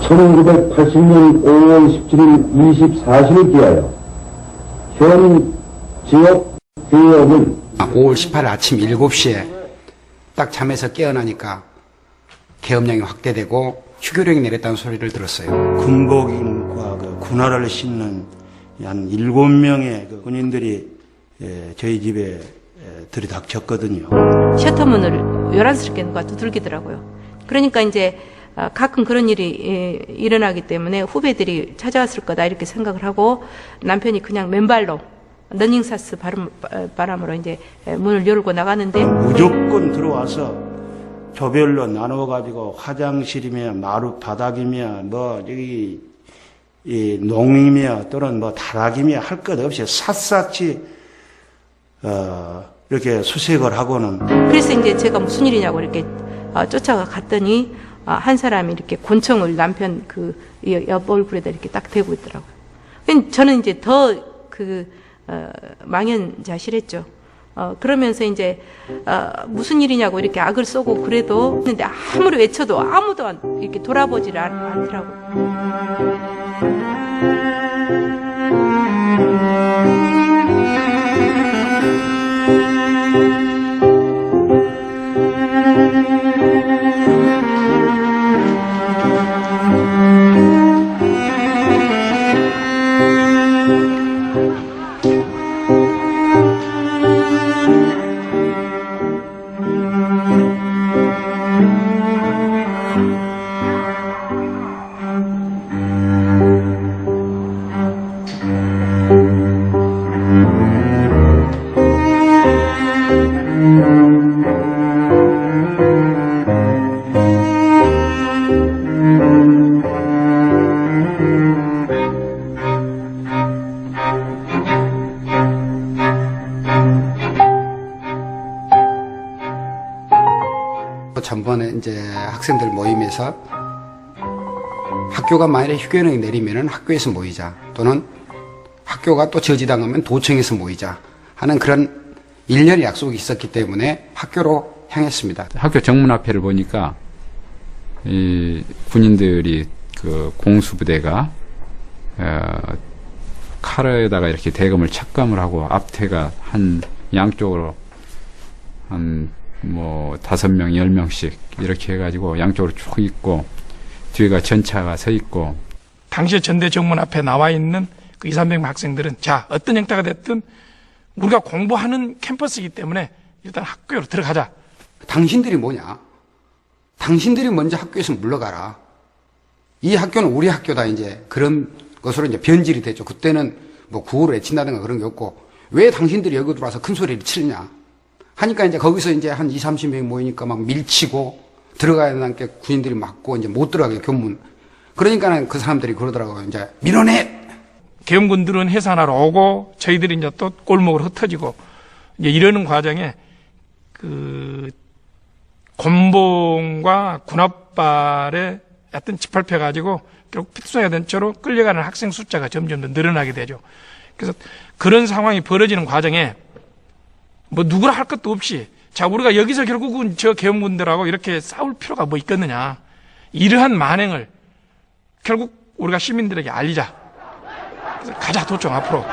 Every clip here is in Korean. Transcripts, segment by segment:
1980년 5월 17일 24시를 기하여 현 지역 회원은 5월 18일 아침 7시에 딱 잠에서 깨어나니까 계엄령이 확대되고 휴교령이 내렸다는 소리를 들었어요. 군복인과 그 군화를 신는 한 7명의 그 군인들이 저희 집에 들이닥쳤거든요. 셔터문을 요란스럽게 누가 두들기더라고요. 그러니까 이제 가끔 그런 일이 일어나기 때문에 후배들이 찾아왔을 거다 이렇게 생각을 하고 남편이 그냥 맨발로 러닝사스 바람으로 이제 문을 열고 나가는데 무조건 들어와서 조별로 나눠가지고 화장실이며 마루 바닥이며 뭐 여기 농이며 또는 뭐 다락이며 할 것 없이 샅샅이 이렇게 수색을 하고는. 그래서 이제 제가 무슨 일이냐고 이렇게 쫓아가 갔더니 한 사람이 이렇게 권총을 남편 그 옆 얼굴에다 이렇게 딱 대고 있더라고요. 저는 이제 더 망연자실했죠. 그러면서 이제 무슨 일이냐고 이렇게 악을 쏘고 그래도 근데 아무리 외쳐도 아무도 이렇게 돌아보질 않더라고요. 전번에 이제 학생들 모임에서 학교가 만일에 휴교령이 내리면은 학교에서 모이자 또는 학교가 또 저지당하면 도청에서 모이자 하는 그런 일련의 약속이 있었기 때문에 학교로 향했습니다. 학교 정문 앞에를 보니까 이 군인들이 그 공수부대가 칼에다가 이렇게 대검을 착감을 하고 앞태가 한 양쪽으로 한 뭐 5명, 10명씩 이렇게 해가지고 양쪽으로 쭉 있고 뒤에가 전차가 서 있고. 당시에 전대 정문 앞에 나와 있는 그 200~300명 학생들은 자 어떤 형태가 됐든 우리가 공부하는 캠퍼스이기 때문에 일단 학교로 들어가자. 당신들이 뭐냐? 당신들이 먼저 학교에서 물러가라. 이 학교는 우리 학교다 이제 그런 것으로 이제 변질이 됐죠. 그때는 뭐 구호를 외친다든가 그런 게 없고 왜 당신들이 여기 들어와서 큰 소리를 치느냐? 하니까 이제 거기서 이제 한 20~30명이 모이니까 막 밀치고 들어가야 되는 게 군인들이 막고 이제 못 들어가게 교문. 그러니까는 그 사람들이 그러더라고요. 이제 밀어내! 계엄군들은 해산하러 오고 저희들이 이제 또 골목으로 흩어지고 이제 이러는 과정에 그 곤봉과 군합발에 하여튼 짓밟혀가지고 결국 필수화된 채로 끌려가는 학생 숫자가 점점 더 늘어나게 되죠. 그래서 그런 상황이 벌어지는 과정에 뭐 누구라 할 것도 없이 자 우리가 여기서 결국은 저 계엄군들하고 이렇게 싸울 필요가 뭐 있겠느냐. 이러한 만행을 결국 우리가 시민들에게 알리자. 그래서 가자 도청 앞으로.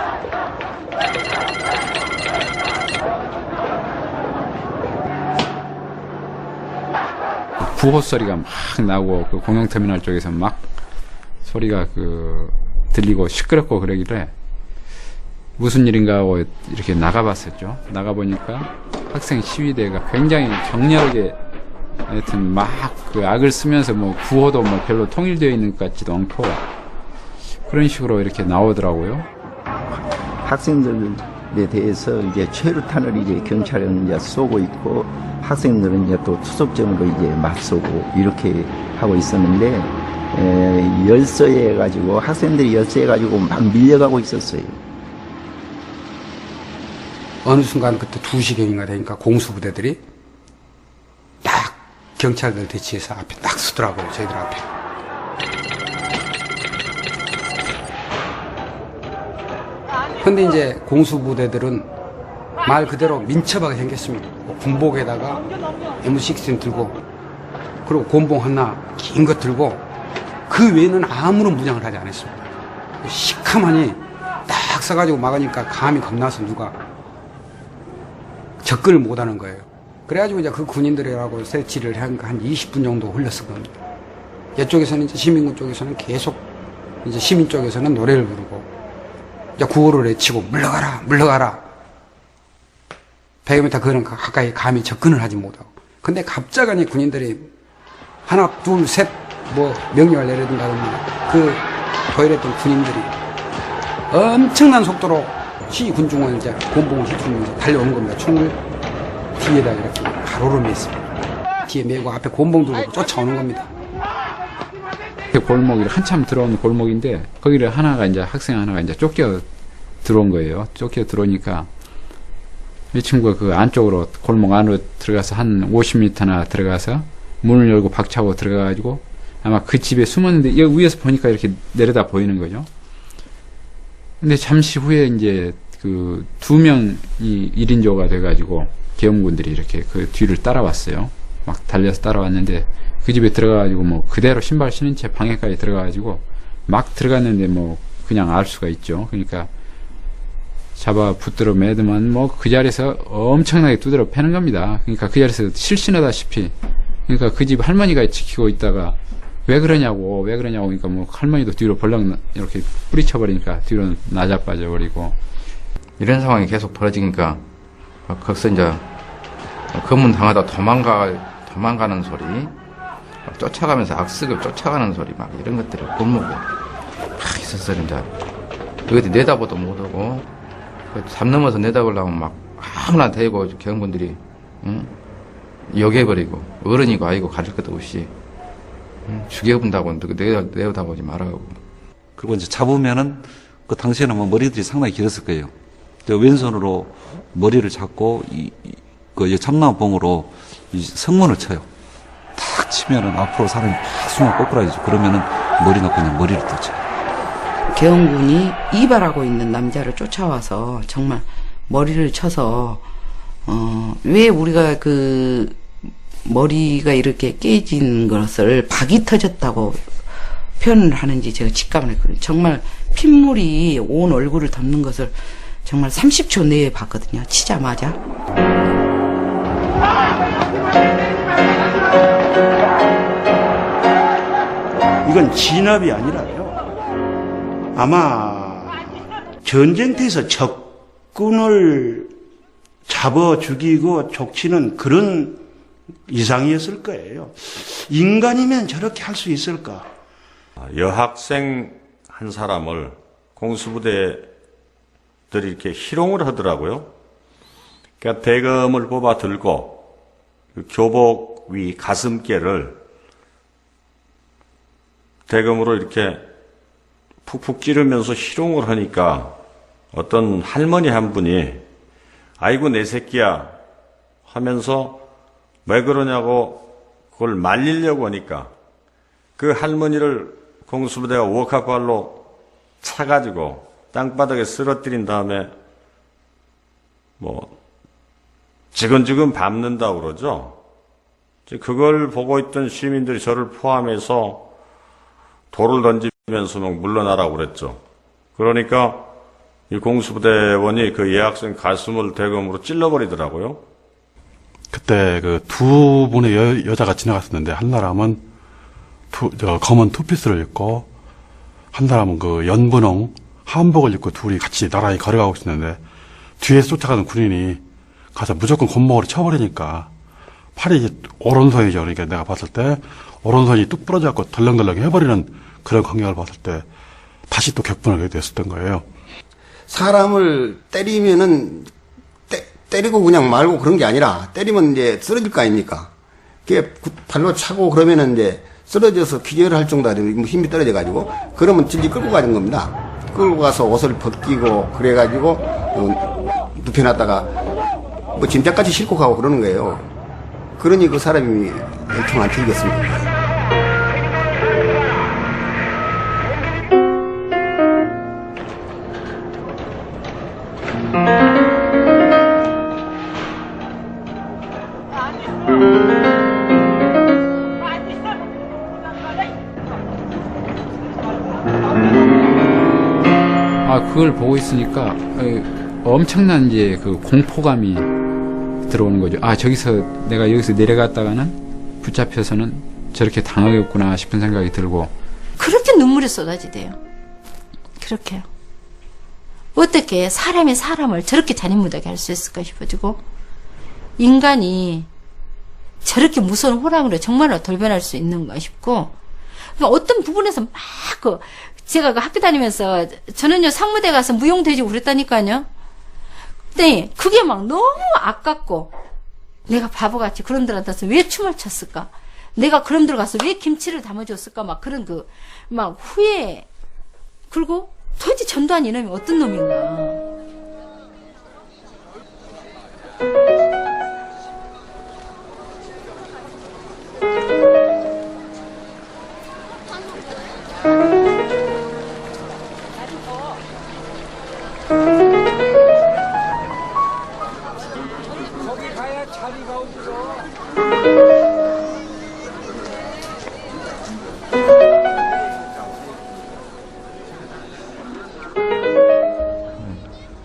구호 소리가 막 나고 그 공영터미널 쪽에서 막 소리가 들리고 시끄럽고 그러길래 무슨 일인가 하고 이렇게 나가봤었죠. 나가보니까 학생 시위대가 굉장히 격렬하게 하여튼 막 그 악을 쓰면서 뭐 구호도 뭐 별로 통일되어 있는 것 같지도 않고 그런 식으로 이렇게 나오더라고요. 학생들에 대해서 이제 최루탄을 이제 경찰은 이제 쏘고 있고 학생들은 이제 또 투석점으로 이제 맞서고 이렇게 하고 있었는데 열서해가지고 학생들이 열서해가지고 막 밀려가고 있었어요. 어느 순간 그때 2시경인가 되니까 공수부대들이 딱 경찰들 대치해서 앞에 딱 서더라고요. 저희들 앞에. 근데 이제 공수부대들은 말 그대로 민첩하게 생겼습니다. 군복에다가 M16 들고 그리고 곤봉 하나 긴 거 들고 그 외에는 아무런 무장을 하지 않았습니다. 시커머니 딱 써가지고 막으니까 감이 겁나서 누가 접근을 못하는 거예요. 그래가지고 이제 그 군인들이라고 설치를 한 20분 정도 흘렸을 겁니다. 이쪽에서는 이제 시민군 쪽에서는 계속 이제 시민 쪽에서는 노래를 부르고 이제 구호를 외치고 물러가라 물러가라. 100m 그는 가까이 감히 접근을 하지 못하고. 근데 갑자기 군인들이 하나 둘 셋 뭐 명령을 내려준다든지 그 도열했던 군인들이 엄청난 속도로 시군중을 이제 곤봉을 휘두르면서 달려오는 겁니다. 총을 뒤에다 이렇게 가로를 맸습니다. 뒤에 메고 앞에 곤봉 들고 쫓아오는 겁니다. 골목이 한참 들어온 골목인데 거기를 학생 하나가 이제 쫓겨 들어온 거예요. 쫓겨 들어오니까 이 친구가 그 안쪽으로 골목 안으로 들어가서 한 50m나 들어가서 문을 열고 박차고 들어가가지고 아마 그 집에 숨었는데 여기 위에서 보니까 이렇게 내려다 보이는 거죠. 근데 잠시 후에 이제 그 2명이 1인조가 돼가지고 계엄군들이 이렇게 그 뒤를 따라왔어요. 막 달려서 따라왔는데 그 집에 들어가가지고 뭐 그대로 신발 신은 채 방에까지 들어가가지고 막 들어갔는데 뭐 그냥 알 수가 있죠. 그러니까 잡아 붙들어 매더만 뭐 그 자리에서 엄청나게 두드려 패는 겁니다. 그러니까 그 자리에서 실신하다시피 그러니까 그 집 할머니가 지키고 있다가 왜 그러냐고 그러니까 뭐 할머니도 뒤로 벌렁 이렇게 뿌리쳐버리니까 뒤로 나자빠져 버리고 이런 상황이 계속 벌어지니까 거기서 이제 검문 당하다 도망가는 소리, 쫓아가면서 악습을 쫓아가는 소리 막 이런 것들이 골목에 막 있었어. 이제 여기 내다보도 못하고 담 넘어서 내다보려면 막 아무나 대고 경군들이 욕해버리고 어른이고 아이고 가릴 것도 없이 죽여본다고 내어다보지 말라고. 그리고 이제 잡으면은 그 당시에는 뭐 머리들이 상당히 길었을 거예요. 왼손으로 머리를 잡고 그 참나무봉으로 이 성문을 쳐요. 탁 치면은 앞으로 사람이 팍 숨어 꼬꾸라지죠. 그러면은 머리 놓고 그냥 머리를 또 쳐요. 계엄군이 이발하고 있는 남자를 쫓아와서 정말 머리를 쳐서 왜 우리가 그 머리가 이렇게 깨진 것을 박이 터졌다고 표현을 하는지 제가 직감을 했거든요. 정말 핏물이 온 얼굴을 덮는 것을 정말 30초 내에 봤거든요. 치자마자. 이건 진압이 아니라요. 아마 전쟁터에서 적군을 잡아 죽이고 족치는 그런 이상이었을 거예요. 인간이면 저렇게 할 수 있을까? 여학생 한 사람을 공수부대들이 이렇게 희롱을 하더라고요. 그러니까 대검을 뽑아 들고 그 교복 위 가슴께를 대검으로 이렇게 푹푹 찌르면서 희롱을 하니까 어떤 할머니 한 분이 아이고 내 새끼야 하면서 왜 그러냐고 그걸 말리려고 하니까 그 할머니를 공수부대가 워카발로 차가지고 땅바닥에 쓰러뜨린 다음에 뭐 지근지근 밟는다고 그러죠. 그걸 보고 있던 시민들이 저를 포함해서 돌을 던지면서 막 물러나라고 그랬죠. 그러니까 이 공수부대원이 그 여학생 가슴을 대검으로 찔러버리더라고요. 그때 그 두 분의 여자가 지나갔었는데 한 사람은 검은 투피스를 입고 한 사람은 그 연분홍 한복을 입고 둘이 같이 나란히 걸어가고 있었는데 뒤에서 쫓아가는 군인이 가서 무조건 곤목으로 쳐버리니까 팔이 이제 오른손이죠. 그러니까 내가 봤을 때 오른손이 뚝 부러져갖고 덜렁덜렁 해버리는 그런 광경을 봤을 때 다시 또 격분을 하게 됐었던 거예요. 사람을 때리면은 때리고 그냥 말고 그런 게 아니라 때리면 이제 쓰러질 거 아닙니까? 그게 발로 차고 그러면은 이제 쓰러져서 기절을 할 정도로 힘이 떨어져가지고 그러면 질질 끌고 가는 겁니다. 끌고 가서 옷을 벗기고 그래가지고 눕혀놨다가 뭐 짐짝같이 싣고 가고 그러는 거예요. 그러니 그 사람이 엄청 안 튀겠습니까? 그걸 보고 있으니까 엄청난 이제 그 공포감이 들어오는 거죠. 아, 내가 여기서 내려갔다가는 붙잡혀서는 저렇게 당하겠구나 싶은 생각이 들고. 그렇게 눈물이 쏟아지대요. 그렇게요. 어떻게 사람이 사람을 저렇게 잔인무도하게 할 수 있을까 싶어지고, 인간이 저렇게 무서운 호랑이로 정말로 돌변할 수 있는가 싶고, 그러니까 어떤 부분에서 막 제가 학교 다니면서 저는요 상무대 가서 무용돼지고 그랬다니까요. 근데 그게 막 너무 아깝고, 내가 바보같이 그놈들한테서 왜 춤을 췄을까? 내가 그놈들 가서 왜 김치를 담아줬을까? 막 그런 막 후회. 그리고 도대체 전두환 이놈이 어떤 놈인가?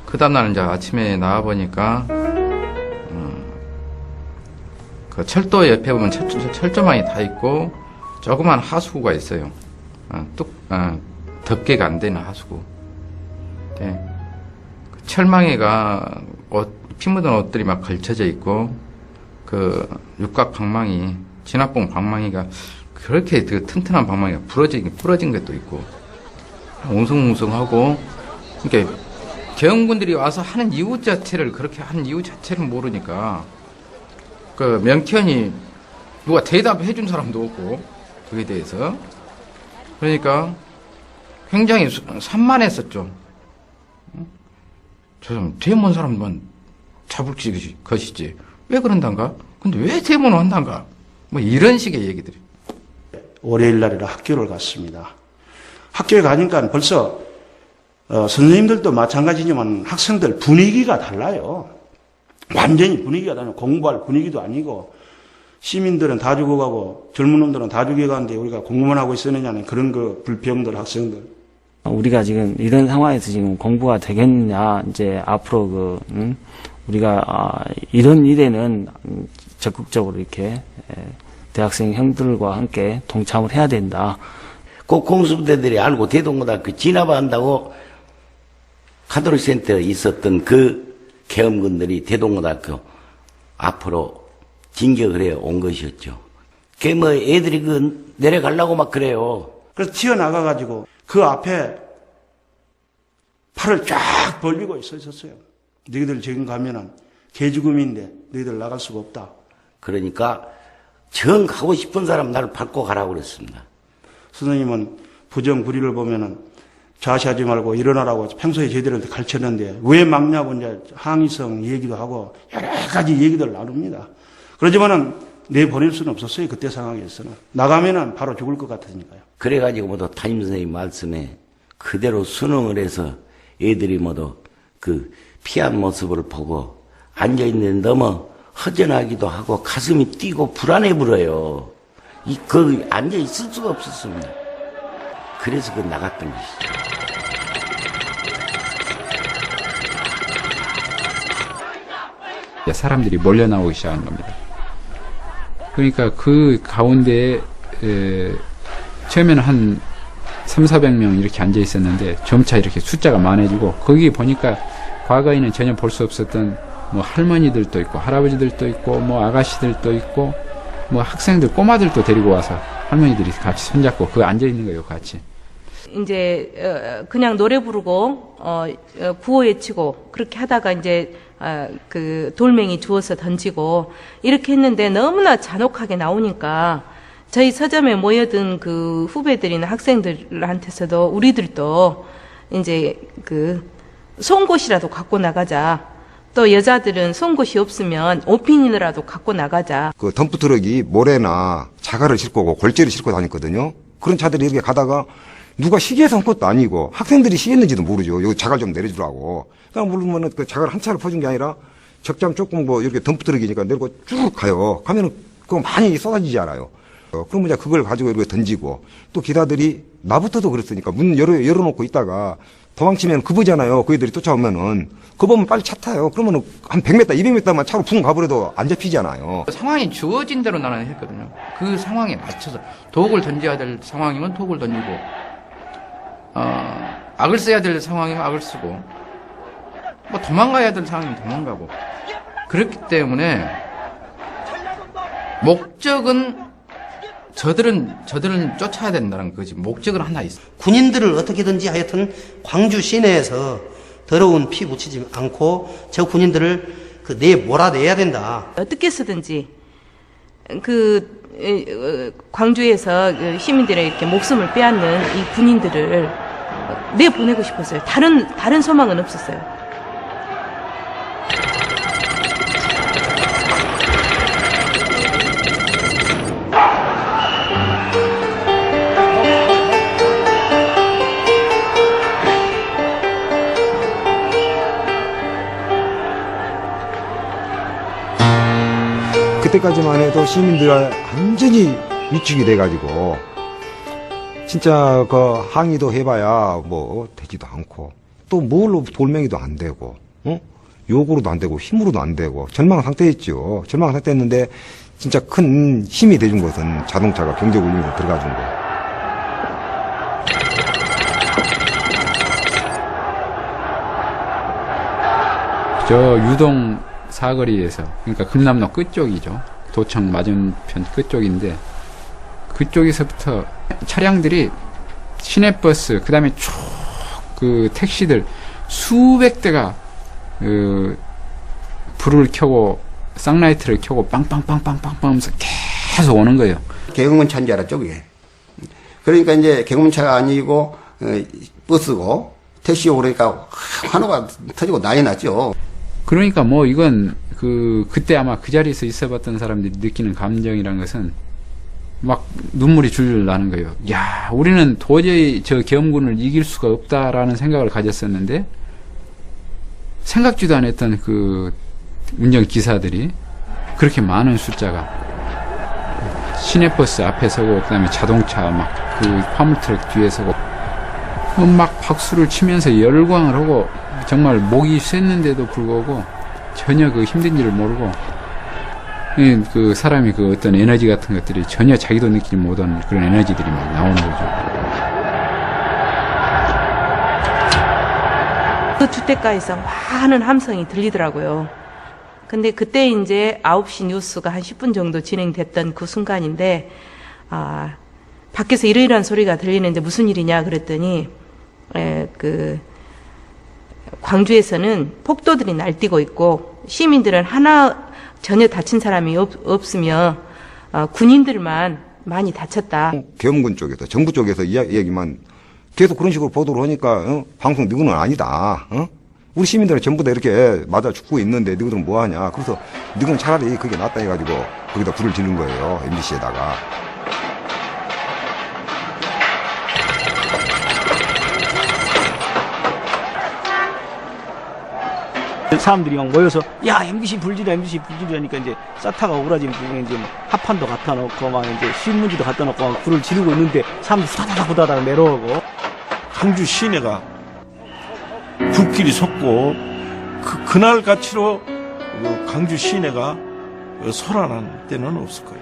그 다음날 이제 아침에 나와보니까, 그 철도 옆에 보면 철조망이 다 있고, 조그만 하수구가 있어요. 덮개가 안 되는 하수구. 네. 그 철망에가 피 묻은 옷들이 막 걸쳐져 있고, 그 육각 방망이, 진압봉 방망이가 그렇게 그 튼튼한 방망이가 부러진 것도 있고, 웅성웅성하고, 그러니까 계엄군들이 와서 하는 이유 자체를, 그렇게 하는 이유 자체를 모르니까, 그 명쾌히 누가 대답해 준 사람도 없고, 그에 대해서. 그러니까 굉장히 산만했었죠. 저 사람 대모한 사람만 잡을 것이지. 왜 그런단가? 근데 왜 대모는 한단가? 뭐 이런 식의 얘기들이. 월요일 날이라 학교를 갔습니다. 학교에 가니까 벌써 선생님들도 마찬가지지만 학생들 분위기가 달라요. 완전히 분위기가 달라요. 공부할 분위기도 아니고, 시민들은 다 죽어가고 젊은 놈들은 다 죽여가는데 우리가 공부만 하고 있었느냐는 그런 불평들, 학생들. 우리가 지금 이런 상황에서 지금 공부가 되겠냐, 이제 앞으로 우리가 이런 일에는 적극적으로 이렇게 대학생 형들과 함께 동참을 해야 된다. 꼭 공수부대들이 알고 대동고등학교 진압한다고 카드로센터에 있었던 그 계엄군들이 대동고등학교 앞으로 진격을 해 온 것이었죠. 그게 뭐 애들이 내려가려고 막 그래요. 그래서 튀어나가가지고 그 앞에 팔을 쫙 벌리고 있었어요. 너희들 지금 가면은 개죽음인데 너희들 나갈 수가 없다. 그러니까 정 가고 싶은 사람 나를 밟고 가라고 그랬습니다. 선생님은 부정부리를 보면은 좌시하지 말고 일어나라고 평소에 저희들한테 가르쳤는데 왜 막냐고 이제 항의성 얘기도 하고 여러 가지 얘기들 나눕니다. 그러지만은 내보낼 수는 없었어요. 그때 상황에서는. 나가면은 바로 죽을 것 같으니까요. 그래가지고 모두 담임선생님 말씀에 그대로 순응을 해서 애들이 모두 그 피한 모습을 보고 앉아있는 너무 허전하기도 하고 가슴이 뛰고 불안해 불어요. 앉아있을 수가 없었습니다. 그래서 나갔던 것이죠. 사람들이 몰려 나오기 시작한 겁니다. 그러니까 그 가운데에 처음에는 한 300~400명 이렇게 앉아 있었는데 점차 이렇게 숫자가 많아지고, 거기 보니까 과거에는 전혀 볼 수 없었던 뭐 할머니들도 있고 할아버지들도 있고 뭐 아가씨들도 있고 뭐 학생들 꼬마들도 데리고 와서 할머니들이 같이 손잡고 그 앉아 있는 거예요, 같이. 이제 그냥 노래 부르고 구호 외치고 그렇게 하다가 이제 그 돌멩이 주워서 던지고 이렇게 했는데 너무나 잔혹하게 나오니까 저희 서점에 모여든 그 후배들이나 학생들한테서도 우리들도 이제 그 송곳이라도 갖고 나가자. 또 여자들은 송곳이 없으면 옷핀이라도 갖고 나가자. 그 덤프트럭이 모래나 자갈을 싣고 골재를 싣고 다녔거든요. 그런 차들이 이렇게 가다가 누가 시계에서 한 것도 아니고 학생들이 시했는지도 모르죠. 여기 자갈 좀 내려주라고. 그러니까 모르면은 그 자갈 한 차를 퍼준 게 아니라 적장 조금 뭐 이렇게 덤프트럭이니까 내리고 쭉 가요. 가면은 그거 많이 쏟아지지 않아요. 그러면 이제 그걸 가지고 이렇게 던지고 또 기사들이 나부터도 그랬으니까 문 열어놓고 있다가 도망치면 그거잖아요. 그 애들이 쫓아오면은 그거 보면 빨리 차 타요. 그러면은 한 100m, 200m만 차로 붕 가버려도 안 잡히잖아요. 상황이 주어진 대로 나는 했거든요. 그 상황에 맞춰서 독을 던져야 될 상황이면 독을 던지고 악을 써야 될 상황이면 악을 쓰고 뭐 도망가야 될 상황이면 도망가고 그렇기 때문에 목적은 저들은 쫓아야 된다는 거지. 목적은 하나 있어. 군인들을 어떻게든지 하여튼 광주 시내에서 더러운 피 묻히지 않고 저 군인들을 몰아내야 된다. 어떻게 쓰든지 광주에서 시민들의 이렇게 목숨을 빼앗는 이 군인들을 내보내고 싶었어요. 다른 소망은 없었어요. 그때까지만 해도 시민들 완전히 위축이 돼가지고 진짜 그 항의도 해봐야 뭐 되지도 않고 또 뭘로 돌멩이도 안 되고 욕으로도 안 되고 힘으로도 안 되고 절망 상태였죠. 절망 상태였는데 진짜 큰 힘이 돼준 것은 자동차가 경제군인으로 들어가 준 거. 저 유동 사거리에서, 그러니까 금남로 끝쪽이죠. 도청 맞은편 끝쪽인데 그쪽에서부터 차량들이 시내버스, 그 다음에 쭉 그 택시들 수백 대가 불을 켜고 쌍라이트를 켜고 빵빵빵빵빵빵 하면서 계속 오는 거예요. 개공문 차인 줄 알았죠, 그게. 그러니까 이제 개공문 차가 아니고 버스고 택시 오고 그러니까 환호가 터지고 난리 났죠. 그러니까 뭐 이건 그때 아마 그 자리에서 있어봤던 사람들이 느끼는 감정이란 것은 막 눈물이 줄줄 나는 거예요. 야, 우리는 도저히 저 계엄군을 이길 수가 없다라는 생각을 가졌었는데 생각지도 않았던 그 운전기사들이 그렇게 많은 숫자가 시내버스 앞에 서고 그다음에 자동차 막 그 화물트럭 뒤에 서고 막 박수를 치면서 열광을 하고 정말 목이 쇠는데도 불구하고 전혀 그 힘든지를 모르고 그 사람이 그 어떤 에너지 같은 것들이 전혀 자기도 느끼지 못한 그런 에너지들이 막 나오는 거죠. 그 주택가에서 많은 함성이 들리더라고요. 근데 그때 이제 9시 뉴스가 한 10분 정도 진행됐던 그 순간인데, 밖에서 이러이러한 소리가 들리는데 무슨 일이냐 그랬더니, 광주에서는 폭도들이 날뛰고 있고, 시민들은 전혀 다친 사람이 없으며, 군인들만 많이 다쳤다. 계엄군 쪽에서, 정부 쪽에서 이야기만 계속 그런 식으로 보도를 하니까, 방송 누구는 아니다. 우리 시민들은 전부 다 이렇게 맞아 죽고 있는데 너희들은 뭐 하냐. 그래서 너희는 차라리 그게 낫다 해가지고 거기다 불을 지른 거예요. MBC에다가. 사람들이 막 모여서 야 MBC 불지르 하니까 이제 사타가 오그라진 부분에 이제 합판도 갖다 놓고 막 이제 신문지도 갖다 놓고 막 불을 지르고 있는데 사람들이 후다다닥 내려오고 광주 시내가 불길이 솟고 그날 가치로 광주 시내가 소란한 때는 없을 거예요.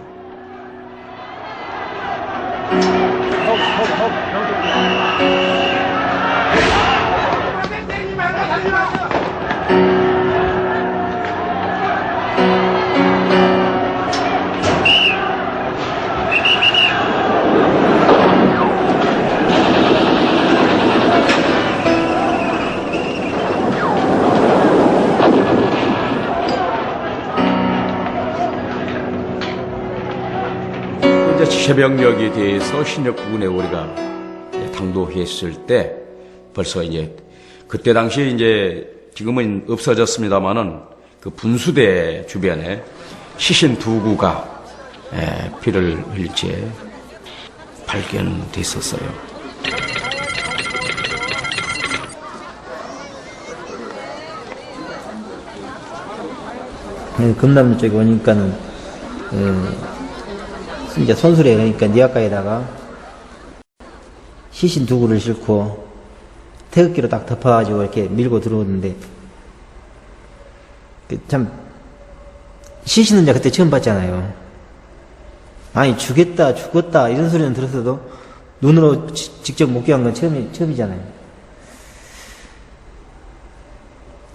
새벽녘에 대해서 신역부근에 우리가 당도했을 때 벌써 이제 그때 당시에 이제 지금은 없어졌습니다만은 그 분수대 주변에 시신 두 구가 피를 흘린 채 발견됐었어요. 금남로 쪽에 오니까는 이제 손수레 그러니까 니아가에다가 시신 두구를 싣고 태극기로 딱 덮어가지고 이렇게 밀고 들어오는데 참 시신은 이제 그때 처음 봤잖아요. 아니 죽겠다 죽었다 이런 소리는 들었어도 눈으로 직접 목격한 건 처음이잖아요.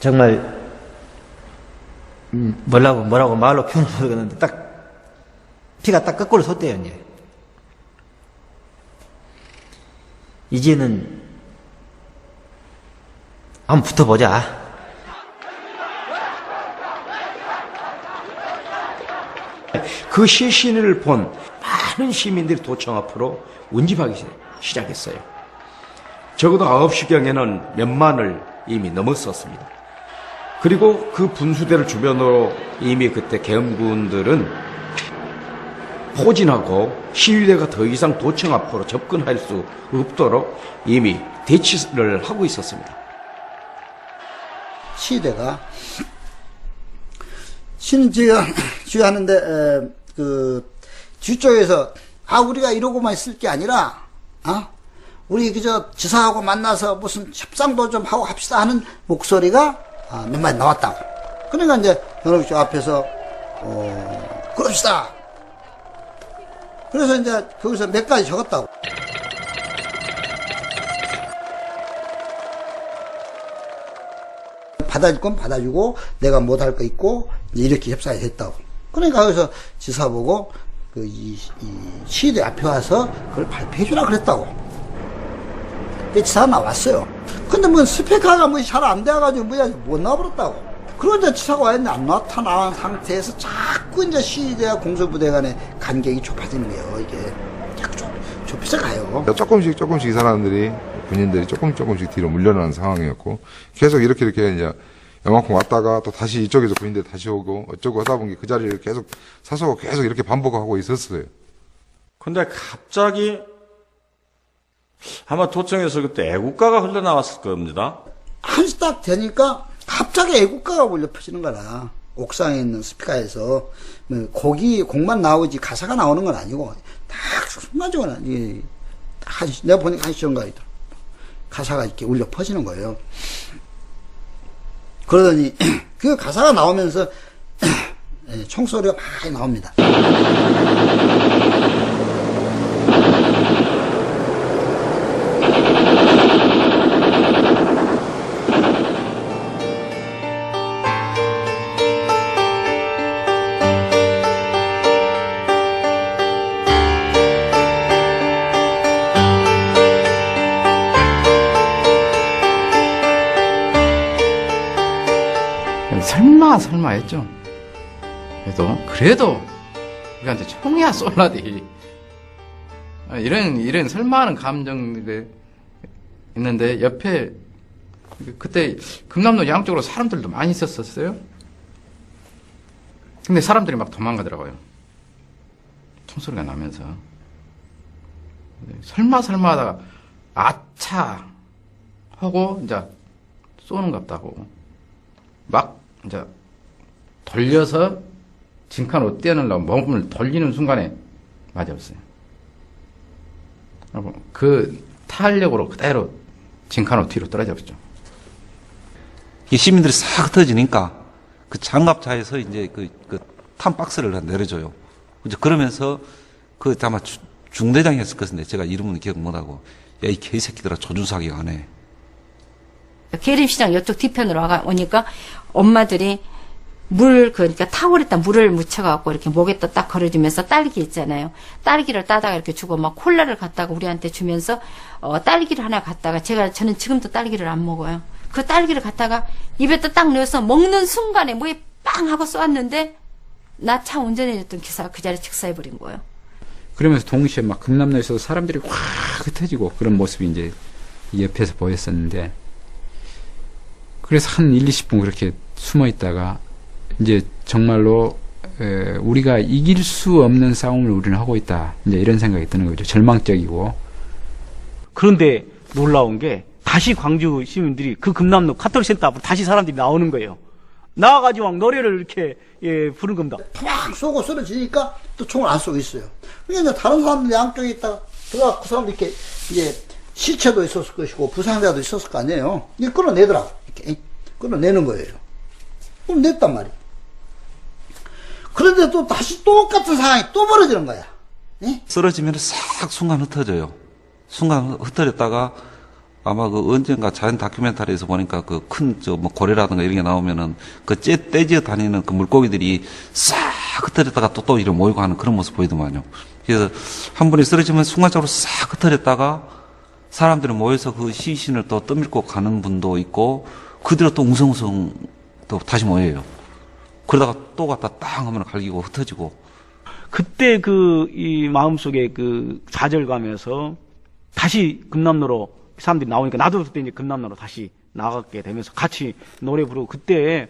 정말 뭐라고 말로 표현을 모르겠는데 딱 피가 딱 거꾸로 솟대요. 이제는 한번 붙어보자. 그 시신을 본 많은 시민들이 도청 앞으로 운집하기 시작했어요. 적어도 9시경에는 몇만을 이미 넘었었습니다. 그리고 그 분수대를 주변으로 이미 그때 계엄군들은 포진하고 시위대가 더 이상 도청 앞으로 접근할 수 없도록 이미 대치를 하고 있었습니다. 시위대가 주의하는데 그 뒤쪽에서 우리가 이러고만 있을 게 아니라 우리 그저 지사하고 만나서 무슨 협상도 좀 하고 합시다 하는 목소리가 몇 마디 나왔다고. 그러니까 이제 변호사 앞에서 그럽시다. 그래서 이제 거기서 몇 가지 적었다고. 받아줄 건 받아주고 내가 못할 거 있고 이렇게 협상이 됐다고. 그러니까 거기서 지사 보고 이 시위대 앞에 와서 그걸 발표해 주라 그랬다고. 근데 지사가 나왔어요. 근데 뭐 스피커가 뭐 잘 안 돼가지고 못 나와버렸다고. 그런데 지사가 와 있는데 안 나타난 상태에서 자꾸 이제 시위대와 공수부대 간의 간격이 좁아지는 거예요. 이게 자꾸 좁혀서 가요. 조금씩 이 사람들이 군인들이 조금씩 뒤로 물러나는 상황이었고 계속 이렇게 이제 요만큼 왔다가 또 다시 이쪽에서 군인들이 다시 오고 어쩌고 하다 보니 그 자리를 계속 사서 계속 이렇게 반복하고 있었어요. 근데 갑자기 아마 도청에서 그때 애국가가 흘러나왔을 겁니다. 한시 딱 되니까 갑자기 애국가가 울려 퍼지는 거라. 옥상에 있는 스피커에서 곡만 나오지 가사가 나오는 건 아니고 딱 순간적으로 내가 보니까 한시 정도이다. 가사가 이렇게 울려 퍼지는 거예요. 그러더니 그 가사가 나오면서 총소리가 많이 나옵니다. 설마 했죠. 그래도 우리한테 총이야 쏠라디. 이런 설마하는 감정들이 있는데 옆에 그때 금남로 양쪽으로 사람들도 많이 있었어요. 근데 사람들이 막 도망가더라고요. 총소리가 나면서. 설마 하다가 아차 하고 이제 쏘는 것 같다고. 막 이제 돌려서 진칸으로 떼어내려고 몸을 돌리는 순간에 맞았어요. 그 탄력으로 그대로 진칸으로 뒤로 떨어졌죠. 이 시민들이 싹 흩어지니까 그 장갑차에서 이제 그 탄 박스를 내려줘요. 이제 그러면서 그 아마 중대장이었을 것인데 제가 이름은 기억 못하고 야 이 개새끼들아 조준사기 안 해. 계림시장 이쪽 뒤편으로 오니까 엄마들이 그러니까 탕후루에다 물을 묻혀갖고 이렇게 목에다 딱 걸어주면서 딸기 있잖아요. 딸기를 따다가 이렇게 주고 막 콜라를 갖다가 우리한테 주면서 딸기를 하나 갖다가 저는 지금도 딸기를 안 먹어요. 그 딸기를 갖다가 입에다 딱 넣어서 먹는 순간에 뭐에 빵 하고 쏘았는데 나 차 운전해줬던 기사가 그 자리에 즉사해버린 거예요. 그러면서 동시에 막 금남로에서 사람들이 확 흩어지고 그런 모습이 이제 옆에서 보였었는데 그래서 한 1, 20분 그렇게 숨어 있다가 이제 정말로 우리가 이길 수 없는 싸움을 우리는 하고 있다. 이제 이런 생각이 드는 거죠. 절망적이고. 그런데 놀라운 게 다시 광주 시민들이 그 금남로 카톨릭 센터 앞으로 다시 사람들이 나오는 거예요. 나와가지고 막 노래를 이렇게 부른 겁니다. 팍 쏘고 쓰러지니까 또 총을 안 쏘고 있어요. 그러니까 이제 다른 사람들 양쪽에 있다가 들어가 그 사람들 이렇게 이제 시체도 있었을 것이고 부상자도 있었을 거 아니에요. 이게 끌어내더라고. 이렇게 끌어내는 거예요. 그럼 냈단 말이에요. 그런데 또 다시 똑같은 상황이 또 벌어지는 거야. 쓰러지면 싹 순간 흩어져요. 순간 흩어졌다가 아마 그 언젠가 자연 다큐멘터리에서 보니까 그 큰 뭐 고래라든가 이런 게 나오면은 그 떼지어 다니는 그 물고기들이 싹 흩어졌다가 또 이렇게 모이고 하는 그런 모습 보이더만요. 그래서 한 분이 쓰러지면 순간적으로 싹 흩어졌다가 사람들이 모여서 그 시신을 또 떠밀고 가는 분도 있고 그대로 또 웅성웅성 또 다시 모여요. 그러다가 또 갔다 땅 하면 갈기고 흩어지고. 그때 이 마음속에 그 좌절감에서 다시 금남로로 사람들이 나오니까 나도 그때 이제 금남로로 다시 나가게 되면서 같이 노래 부르고 그때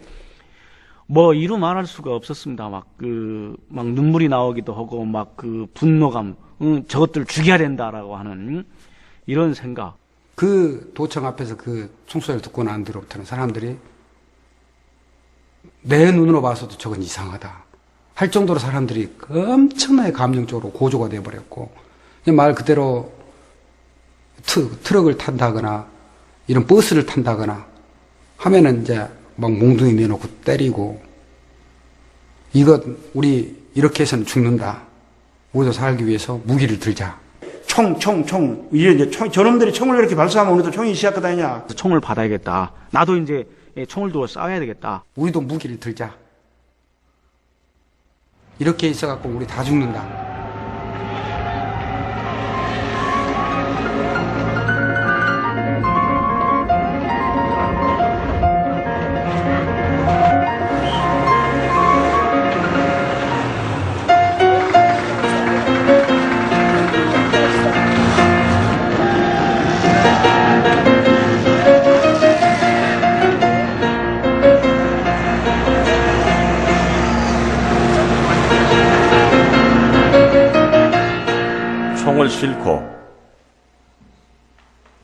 뭐 이루 말할 수가 없었습니다. 막 눈물이 나오기도 하고 막 그 분노감, 저것들을 죽여야 된다라고 하는 이런 생각. 그 도청 앞에서 그 총소리를 듣고 난 뒤로부터는 사람들이 내 눈으로 봐서도 저건 이상하다 할 정도로 사람들이 엄청나게 감정적으로 고조가 돼버렸고, 말 그대로 트럭을 탄다거나 이런 버스를 탄다거나 하면은 이제 막 몽둥이 내놓고 때리고, 이것 우리 이렇게 해서는 죽는다, 우리도 살기 위해서 무기를 들자. 총. 이제 저놈들이 총을 이렇게 발사하면 우리도 총이 시작하다냐. 총을 받아야겠다. 나도 이제 총을 두고 싸워야 되겠다. 우리도 무기를 들자. 이렇게 있어갖고 우리 다 죽는다. 총을 싣고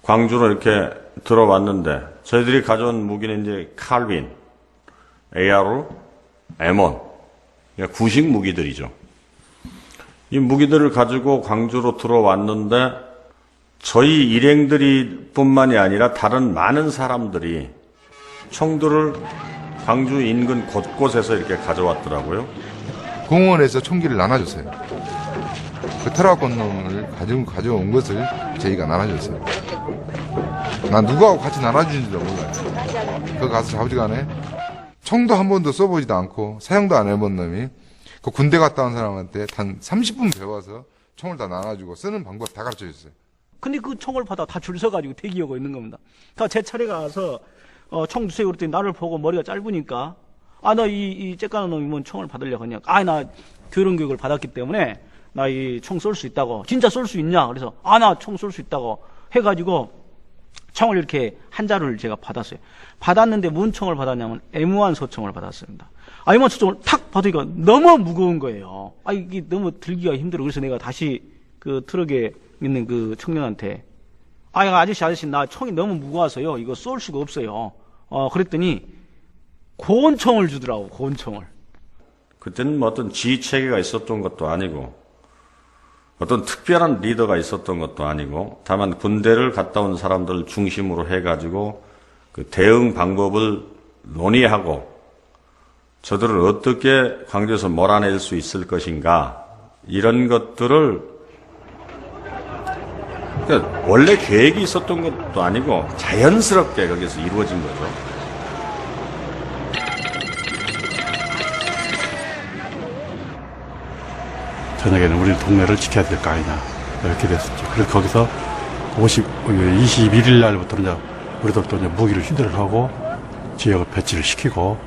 광주로 이렇게 들어왔는데 저희들이 가져온 무기는 이제 칼빈, AR, M1, 그러니까 구식 무기들이죠. 이 무기들을 가지고 광주로 들어왔는데 저희 일행들이 뿐만이 아니라 다른 많은 사람들이 총들을 광주 인근 곳곳에서 이렇게 가져왔더라고요. 공원에서 총기를 나눠줬어요. 그 트럭건놈을 가져온 것을 저희가 나눠줬어요. 난 누구하고 같이 나눠주는지도 몰라요. 그 가서 좌우지간에 총도 한 번도 써보지도 않고 사용도 안 해본 놈이 그 군대 갔다 온 사람한테 단 30분 배워서 총을 다 나눠주고 쓰는 방법 다 가르쳐줬어요. 근데 그 총을 받아 다 줄 서가지고 대기하고 있는 겁니다. 다 제 차례가 와서 총 주세요 그랬더니 나를 보고 머리가 짧으니까 나 이 쬐까는 놈이 뭔 총을 받으려고 하냐. 나 교련 교육을 받았기 때문에 나 이 총 쏠 수 있다고. 진짜 쏠 수 있냐? 그래서 나 총 쏠 수 있다고 해가지고 총을 이렇게 한 자루를 제가 받았어요. 받았는데 뭔 총을 받았냐면 M1 소총을 받았습니다. M1 소총을 탁 받으니까 너무 무거운 거예요. 이게 너무 들기가 힘들어. 그래서 내가 다시 그 트럭에 있는 그 청년한테 아저씨 나 총이 너무 무거워서요. 이거 쏠 수가 없어요. 그랬더니 고온총을 주더라고. 고온총을. 그때는 뭐 어떤 지휘체계가 있었던 것도 아니고 어떤 특별한 리더가 있었던 것도 아니고 다만 군대를 갔다 온 사람들 중심으로 해가지고 그 대응 방법을 논의하고 저들을 어떻게 광주에서 몰아낼 수 있을 것인가 이런 것들을 그러니까 원래 계획이 있었던 것도 아니고 자연스럽게 거기서 이루어진 거죠. 저녁에는 우리 동네를 지켜야 될 거 아니냐, 이렇게 됐었죠. 그래서 거기서 21일 날부터는 이제 우리들도 이제 무기를 휴대를 하고 지역을 배치를 시키고,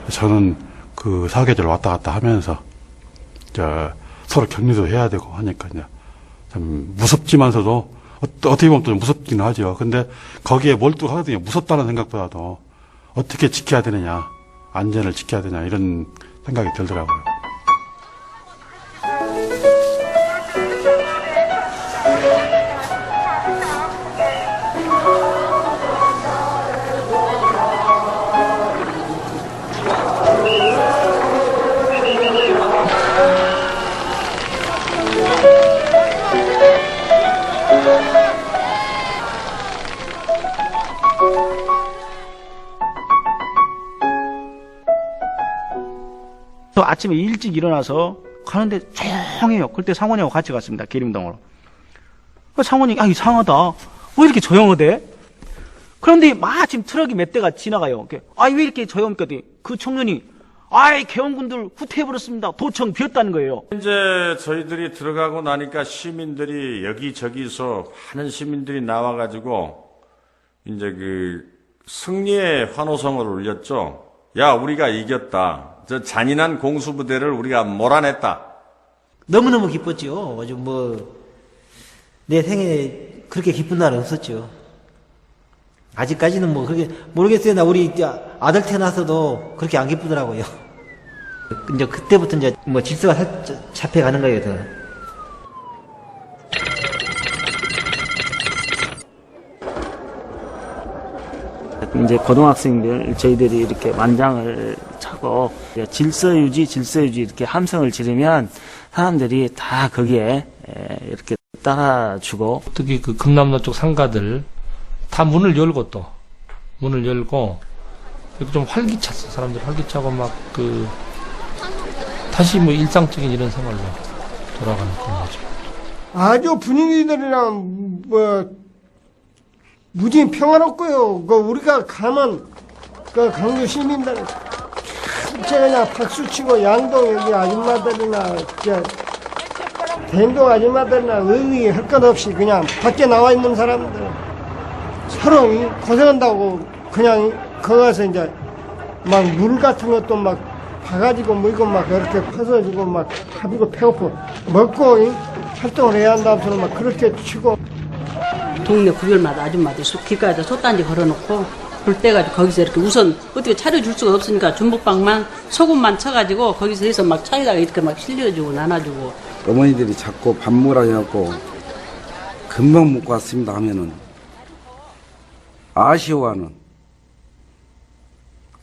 저는 그 사계절 왔다 갔다 하면서 서로 격리도 해야 되고 하니까 이제 참 무섭지만서도 어떻게 보면 좀 무섭긴 하죠. 근데 거기에 몰두하거든요. 무섭다는 생각보다도 어떻게 지켜야 되느냐, 안전을 지켜야 되냐, 이런 생각이 들더라고요. 또 아침에 일찍 일어나서 가는데 조용해요. 그때 상원이하고 같이 갔습니다. 계림동으로. 상원이 이상하다. 왜 이렇게 조용하대? 그런데 마침 트럭이 몇 대가 지나가요. 왜 이렇게 조용합니까? 그 청년이 개헌군들 후퇴해버렸습니다. 도청 비었다는 거예요. 이제 저희들이 들어가고 나니까 시민들이 여기저기서 많은 시민들이 나와가지고 이제 그 승리의 환호성을 울렸죠. 야, 우리가 이겼다. 저 잔인한 공수부대를 우리가 몰아냈다. 너무너무 기뻤죠. 내 생에 그렇게 기쁜 날은 없었죠. 아직까지는 그렇게 모르겠어요. 나 우리 아들 태어나서도 그렇게 안 기쁘더라고요. 이제 그때부터 이제 질서가 잡혀가는 거예요, 더. 이제 고등학생들 저희들이 이렇게 만장을 차고 질서 유지 이렇게 함성을 지르면 사람들이 다 거기에 이렇게 따라주고, 특히 그 경남도 쪽 상가들 다 문을 열고 이렇게 좀 활기찼어. 사람들 활기차고 다시 일상적인 이런 생활로 돌아가는 그런 거죠. 아주 분위기들이랑 무지 평화롭고요. 우리가 가면 강주 시민들 전체 그냥 박수치고 양동 여기 아줌마들이나 대동 아줌마들이나 의의 할 것 없이 그냥 밖에 나와 있는 사람들 서로 고생한다고 그냥 거기 가서 이제 물 같은 것도 봐가지고 이렇게 퍼서주고 가비고 배고프 먹고 활동을 해야 한다면서 그렇게 치고. 동네 구별마다 아줌마들 길가에다 솥단지 걸어놓고 불 때가지고 거기서 이렇게 우선 어떻게 차려줄 수가 없으니까 중복방만 소금만 쳐가지고 거기서 해서 차에다가 이렇게 실려주고 나눠주고. 어머니들이 자꾸 밥 먹으라고 금방 먹고 왔습니다 하면은 아쉬워하는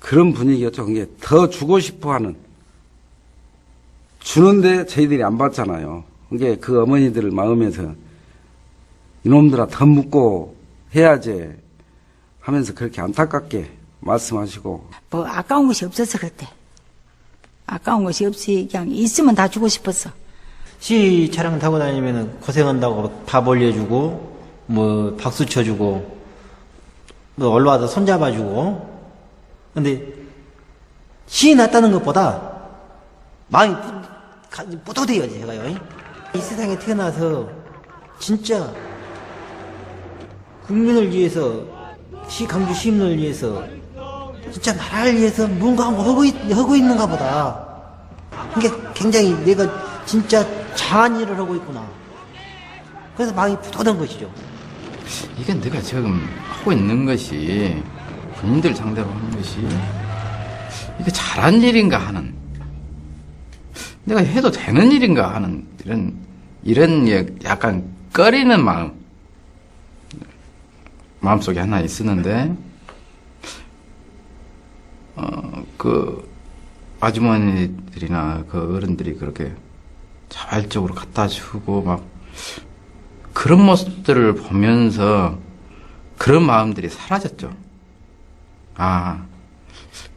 그런 분위기였죠. 그게 더 주고 싶어하는, 주는데 저희들이 안 받잖아요. 그게 그 어머니들 마음에서 이놈들아 더 묻고 해야지 하면서 그렇게 안타깝게 말씀하시고. 아까운 것이 없어서 그랬대. 아까운 것이 없이 그냥 있으면 다 주고 싶었어. 시 차량 타고 다니면 고생한다고 밥 올려주고 박수 쳐주고 올라와서 손잡아주고. 근데 시 났다는 것보다 마음이 뿌듯해요, 제가요. 이 세상에 태어나서 진짜 국민을 위해서, 강주 시민을 위해서, 진짜 나라를 위해서 뭔가 하고 있는가 보다. 그게 굉장히 내가 진짜 자한 일을 하고 있구나. 그래서 마음이 뿌듯한 것이죠. 이게 내가 지금 하고 있는 것이, 국민들 상대로 하는 것이, 이게 잘한 일인가 하는, 내가 해도 되는 일인가 하는, 이런 약간 꺼리는 마음속에 하나 있었는데, 그 아주머니들이나 그 어른들이 그렇게 자발적으로 갖다 주고 그런 모습들을 보면서 그런 마음들이 사라졌죠.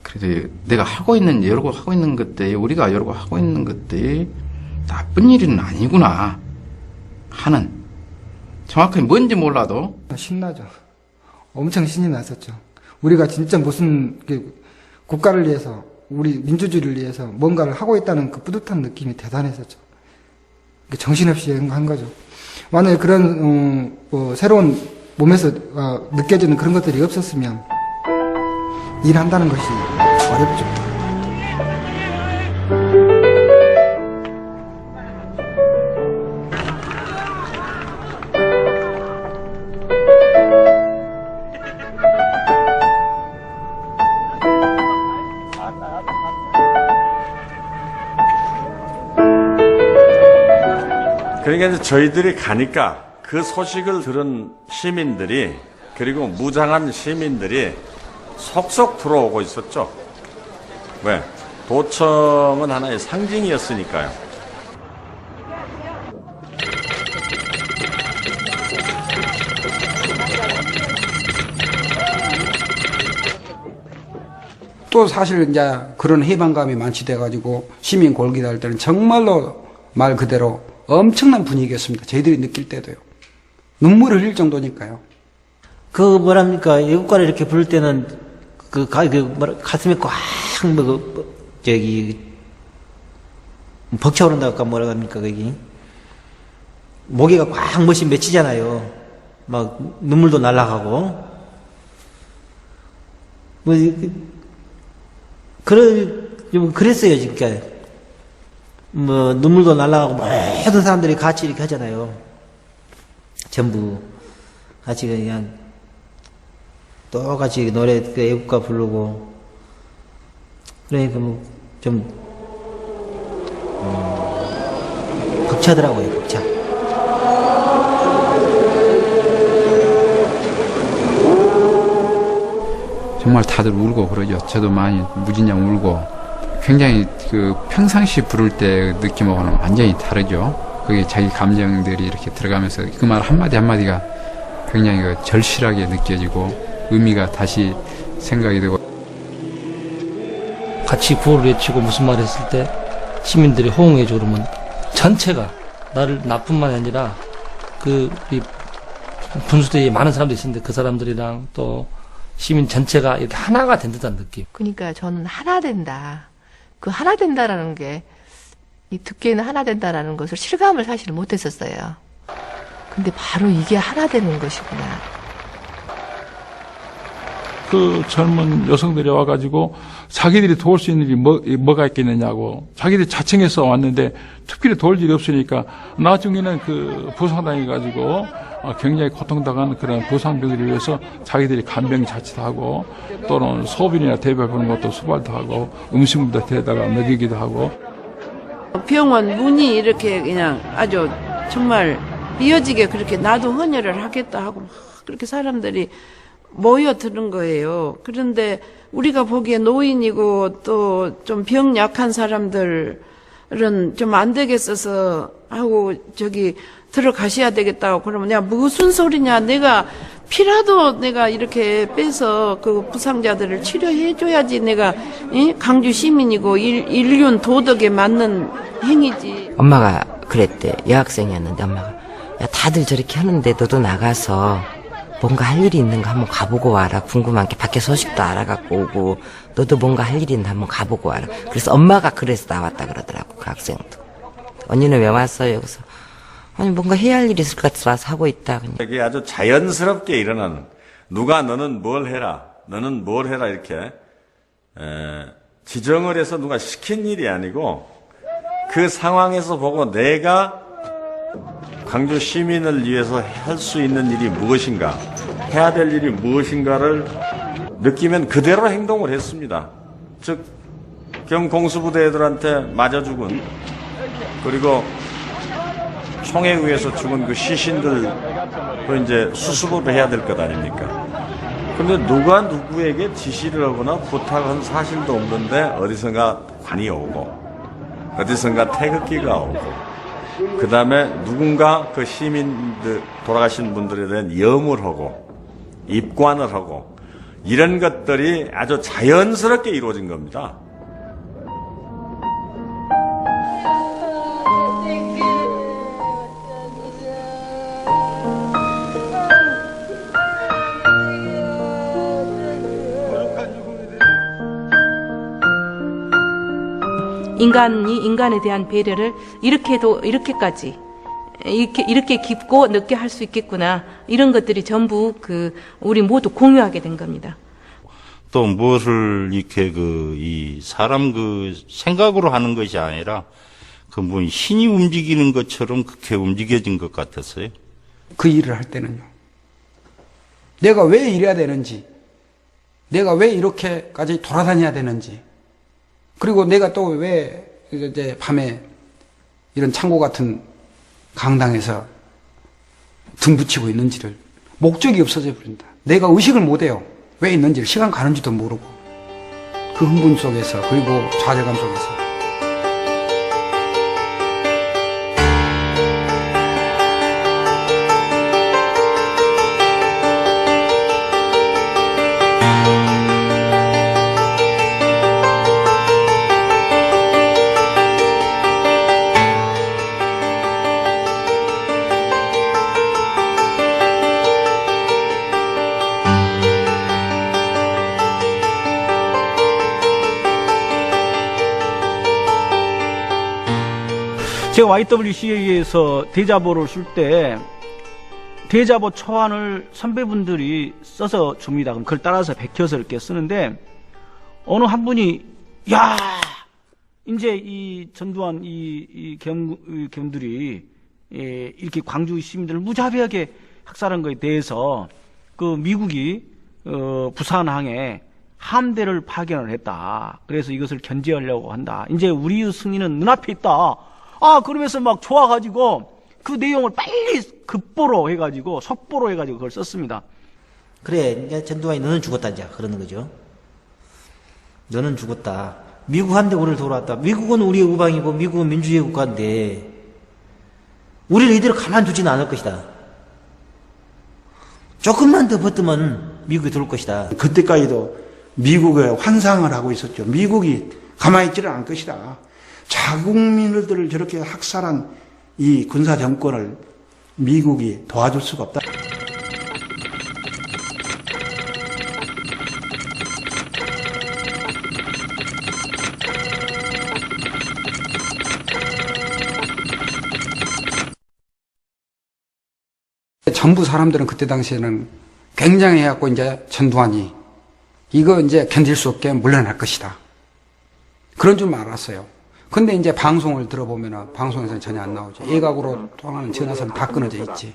그래도 내가 여러 거 하고 있는 것들이, 우리가 여러 거 하고 있는 것들이 나쁜 일은 아니구나 하는, 정확하게 뭔지 몰라도 신나죠. 엄청 신이 났었죠. 우리가 진짜 무슨 국가를 위해서, 우리 민주주의를 위해서 뭔가를 하고 있다는 그 뿌듯한 느낌이 대단했었죠. 정신없이 한 거죠. 만약에 그런 새로운 몸에서 느껴지는 그런 것들이 없었으면 일한다는 것이 어렵죠. 그러니까 이제 저희들이 가니까 그 소식을 들은 시민들이, 그리고 무장한 시민들이 속속 들어오고 있었죠. 왜? 도청은 하나의 상징이었으니까요. 아직도 사실 이제 그런 해방감이 만취돼가지고 시민 골기다 할 때는 정말로 말 그대로 엄청난 분위기였습니다. 저희들이 느낄 때도요. 눈물을 흘릴 정도니까요. 그 뭐랍니까 애국가를 이렇게 부를 때는 가슴에 꽉 벅차오른다고 할까 뭐라 합니까 거기 목에가 꽉 멋이 맺히잖아요. 막 눈물도 날아가고 그랬어요. 진짜 뭐 눈물도 날아가고 모든 사람들이 같이 이렇게 하잖아요. 전부 같이 그냥 똑같이 노래 그 애국가 부르고 그러니까 뭐 좀 벅차더라고요. 벅차. 정말 다들 울고 그러죠. 저도 많이 무진장 울고 굉장히 그 평상시 부를 때 느낌하고는 완전히 다르죠. 그게 자기 감정들이 이렇게 들어가면서 그 말 한마디 한마디가 굉장히 그 절실하게 느껴지고 의미가 다시 생각이 되고 같이 구호를 외치고 무슨 말 했을 때 시민들이 호응해줘 그러면 전체가 나를 나뿐만이 아니라 그 우리 분수대에 많은 사람들이 있었는데 그 사람들이랑 또 시민 전체가 이렇게 하나가 된 듯한 느낌. 그러니까 저는 하나 된다. 그 하나 된다라는 게 이 듣기에는 하나 된다라는 것을 실감을 사실 못했었어요. 근데 바로 이게 하나 되는 것이구나. 그 젊은 여성들이 와가지고 자기들이 도울 수 있는 일이 뭐가 있겠느냐고 자기들이 자청해서 왔는데 특별히 도울 일이 없으니까 나중에는 그 부상당해가지고 굉장히 고통당한 그런 부상병들을 위해서 자기들이 간병 자치도 하고 또는 소변이나 대변 보는 것도 수발도 하고 음식물도 데다가 먹이기도 하고 병원 문이 이렇게 그냥 아주 정말 이어지게 그렇게 나도 헌혈을 하겠다 하고 막 그렇게 사람들이 모여드는 거예요. 그런데 우리가 보기에 노인이고 또 좀 병 약한 사람들은 좀 안 되겠어서 하고 저기 들어가셔야 되겠다고 그러면 야 무슨 소리냐 내가 피라도 내가 이렇게 빼서 그 부상자들을 치료해줘야지 내가 강주 시민이고 인륜 도덕에 맞는 행위지. 엄마가 그랬대. 여학생이었는데 엄마가 야 다들 저렇게 하는데 너도 나가서 뭔가 할 일이 있는가 한번 가보고 와라. 궁금한 게 밖에 소식도 알아갖고 오고 너도 뭔가 할 일이 있는데 한번 가보고 와라. 그래서 엄마가 그래서 나왔다 그러더라고. 그 학생도. 언니는 왜 왔어요? 그래서 아니 뭔가 해야 할 일이 있을 것 같아서 와서 하고 있다. 그냥. 이게 아주 자연스럽게 일어나는 누가 너는 뭘 해라 너는 뭘 해라 이렇게 지정을 해서 누가 시킨 일이 아니고 그 상황에서 보고 내가 광주 시민을 위해서 할 수 있는 일이 무엇인가 해야 될 일이 무엇인가를 느끼면 그대로 행동을 했습니다. 즉 경공수부대 애들한테 맞아 죽은 그리고 총에 의해서 죽은 그 시신들 그 이제 수습을 해야 될 것 아닙니까? 그런데 누가 누구에게 지시를 하거나 부탁한 사실도 없는데 어디선가 관이 오고 어디선가 태극기가 오고 그 다음에 누군가 그 시민들 돌아가신 분들에 대한 염을 하고 입관을 하고 이런 것들이 아주 자연스럽게 이루어진 겁니다. 인간이 인간에 대한 배려를 이렇게까지 이렇게 깊고 넓게 할 수 있겠구나. 이런 것들이 전부 우리 모두 공유하게 된 겁니다. 또 무엇을 이렇게 이 사람 생각으로 하는 것이 아니라 뭐 신이 움직이는 것처럼 그렇게 움직여진 것 같았어요. 그 일을 할 때는요. 내가 왜 이래야 되는지, 내가 왜 이렇게까지 돌아다녀야 되는지, 그리고 내가 또 왜 이제 밤에 이런 창고 같은 강당에서 등 붙이고 있는지를 목적이 없어져 버린다. 내가 의식을 못해요. 왜 있는지를 시간 가는지도 모르고 그 흥분 속에서 그리고 좌절감 속에서 제가 YWCA에서 대자보를 쓸 때 대자보 초안을 선배분들이 써서 줍니다. 그럼 그걸 따라서 베껴서 이렇게 쓰는데 어느 한 분이 야 이제 이 전두환 이 계엄들이 이렇게 광주 시민들을 무자비하게 학살한 것에 대해서 그 미국이 부산항에 함대를 파견을 했다. 그래서 이것을 견제하려고 한다. 이제 우리의 승리는 눈앞에 있다. 그러면서 막 좋아가지고 그 내용을 빨리 급보로 해가지고 속보로 해가지고 그걸 썼습니다. 그래, 이제 전두환이 너는 죽었다, 이제 그러는 거죠. 너는 죽었다. 미국한테 우리를 돌아왔다. 미국은 우리의 우방이고 미국은 민주주의 국가인데 우리를 이대로 가만두지는 않을 것이다. 조금만 더 버티면 미국이 들어올 것이다. 그때까지도 미국의 환상을 하고 있었죠. 미국이 가만히 있지를 않을 것이다. 자국민들을 저렇게 학살한 이 군사 정권을 미국이 도와줄 수가 없다. 전부 사람들은 그때 당시에는 굉장히 해갖고 이제 전두환이 이거 이제 견딜 수 없게 물러날 것이다. 그런 줄 알았어요. 근데 이제 방송을 들어보면은 방송에서는 전혀 안 나오죠. 예각으로 통하는 전화선은 다 끊어져 있지.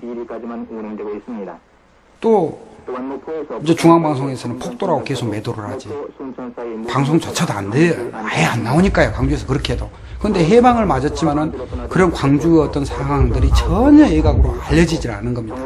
또 이제 중앙방송에서는 폭도라고 계속 매도를 하지. 방송조차도 안 돼. 아예 안 나오니까요. 광주에서 그렇게 해도. 근데 해방을 맞았지만은 그런 광주의 어떤 상황들이 전혀 예각으로 알려지질 않은 겁니다.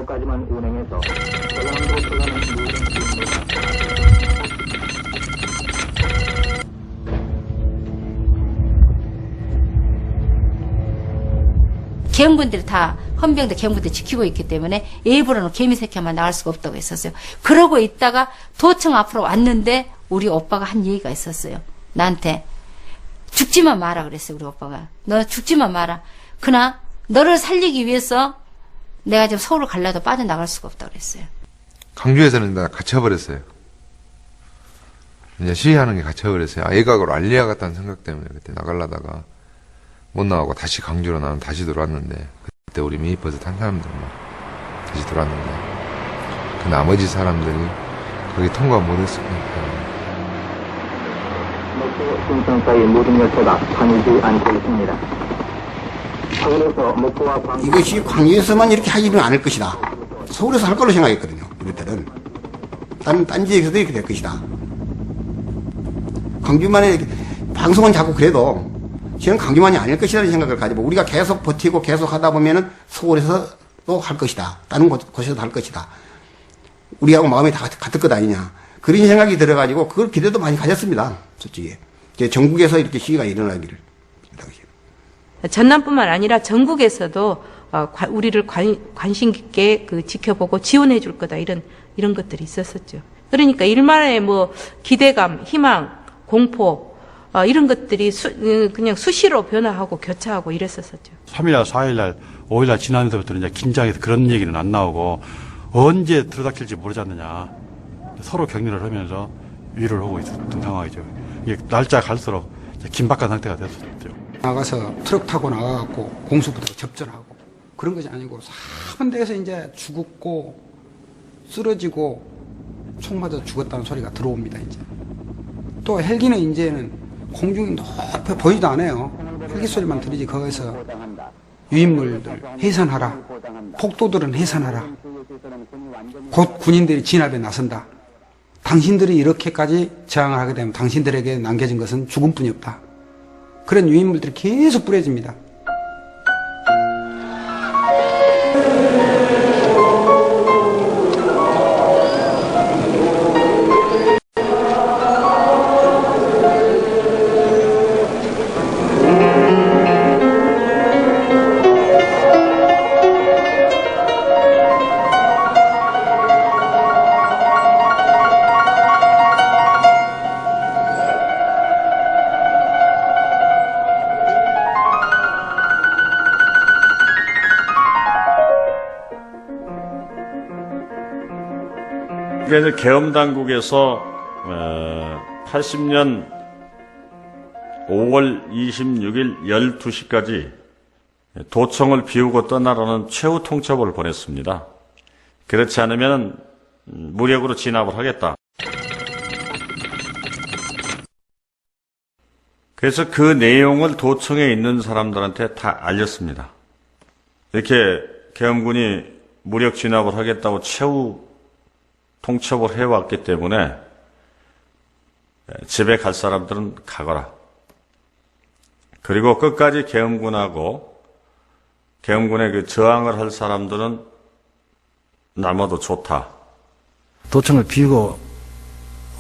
계엄군들이 다 헌병대 계엄군들 지키고 있기 때문에 일부러는 개미새끼만 나갈 수가 없다고 했었어요. 그러고 있다가 도청 앞으로 왔는데 우리 오빠가 한 얘기가 있었어요. 나한테 죽지만 마라 그랬어요. 우리 오빠가. 너 죽지만 마라. 그러나 너를 살리기 위해서 내가 지금 서울을 갈라도 빠져나갈 수가 없다고 그랬어요. 광주에서는 다 갇혀버렸어요. 이제 시위하는 게 갇혀버렸어요. 예각으로 알려야겠다는 생각 때문에 그때 나가려다가 못 나가고 다시 광주로 나는 다시 들어왔는데 그때 우리 미니버스 탄 사람들 막 다시 들어왔는데 그 나머지 사람들이 거기 통과 못했으니까 순천 사이 모든 열차가 다니지 않고 있습니다. 서울에서 목포와 광주 이것이 광주에서만 이렇게 하지는 않을 것이다. 서울에서 할 걸로 생각했거든요. 우리 때는. 딴 지역에서도 이렇게 될 것이다. 광주만에 이렇게 방송은 자꾸 그래도 저는 광주만이 아닐 것이라는 생각을 가지고 우리가 계속 버티고 계속 하다 보면은 서울에서도 할 것이다. 다른 곳에서도 할 것이다. 우리하고 마음이 다 같을 것 아니냐. 그런 생각이 들어가지고 그걸 기대도 많이 가졌습니다. 솔직히. 전국에서 이렇게 시위가 일어나기를. 전남뿐만 아니라 전국에서도 우리를 관심 깊게 지켜보고 지원해 줄 거다 이런 것들이 있었었죠. 그러니까 일말의 뭐 기대감, 희망, 공포 이런 것들이 그냥 수시로 변화하고 교차하고 이랬었었죠. 3일날, 4일날, 5일날 지나면서부터 이제 긴장해서 그런 얘기는 안 나오고 언제 들어닥칠지 모르지 않느냐. 서로 격려를 하면서 위로를 하고 있었던 상황이죠. 이게 날짜가 갈수록 긴박한 상태가 됐었죠. 나가서 트럭 타고 나가갖고 공수부대로 접전하고 그런 것이 아니고 사는 데에서 이제 죽었고 쓰러지고 총 맞아 죽었다는 소리가 들어옵니다. 이제 또 헬기는 이제는 공중이 높이 보이지도 않아요. 헬기 소리만 들리지. 거기서 유인물들 해산하라. 폭도들은 해산하라. 곧 군인들이 진압에 나선다. 당신들이 이렇게까지 저항을 하게 되면 당신들에게 남겨진 것은 죽음뿐이 없다. 그런 유인물들이 계속 뿌려집니다. 그러니까 계엄당국에서 80년 5월 26일 12시까지 도청을 비우고 떠나라는 최후 통첩을 보냈습니다. 그렇지 않으면 무력으로 진압을 하겠다. 그래서 그 내용을 도청에 있는 사람들한테 다 알렸습니다. 이렇게 계엄군이 무력 진압을 하겠다고 최후 통첩을 해왔기 때문에 집에 갈 사람들은 가거라. 그리고 끝까지 계엄군하고 계엄군의 그 저항을 할 사람들은 남아도 좋다. 도청을 비우고